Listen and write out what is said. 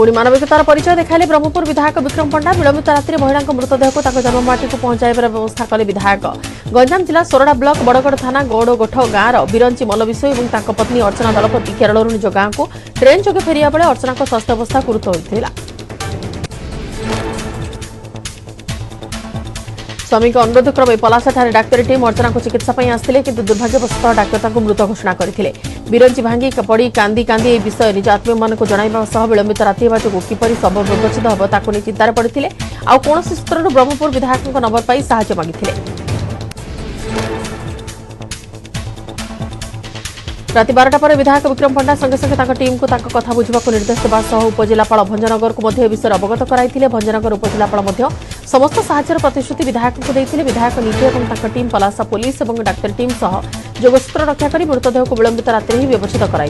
पुणी मानविकतार परिचय देखाइले ब्रह्मपुर विधायक विक्रम पंडा। विलंबित रात्रि महिला मृतदेह को जन्ममाटी को पहुंचाइबार व्यवस्था कले विधायक। गंजाम जिला सोरडा ब्लॉक बड़गड़ थाना गौड़गोठ गाँव बिरंची मल्लविशोई और पत्नी अर्चना दलपति केरल निज गाँव को ट्रेन जोगे फेरिया बेले अर्चना स्वास्थ्य अवस्था गुरुतर होता। स्वामी अनुरोध क्रमे पलासाठारे डाक्तरी टीम अर्चना को चिकित्सा आसते किंतु दुर्भाग्यवशतः डाक्तर मृत घोषणा करते। बिरंची भांगी पड़ी कांदी कांदी यह विषय निज आत्मीय मान जन विलंबित राति जो किपर शव व्यवच्छेद हम ताकू चिंतार पड़ते आउ कौन सूत्र ब्रह्मपुर विधायक नंबर पाई साहाय्य मागिथिले। राति 12टा पर विधायक विक्रम पंडा संगे संगे टीम को कथा बुझा निर्देश देवा उपजिलापाल भंजनगर को विषय अवगत कराई। भंजनगर उपजिलापाल समस्त साहाय्यर प्रतिश्रुति विधायक को देते। विधायक निजे और टीम पलासा पुलिस और डाक्तरी टीम सह जोगसूत्र रक्षा कर मृतदेह को विलंबित रात्रि ही व्यवच्छेद कराई।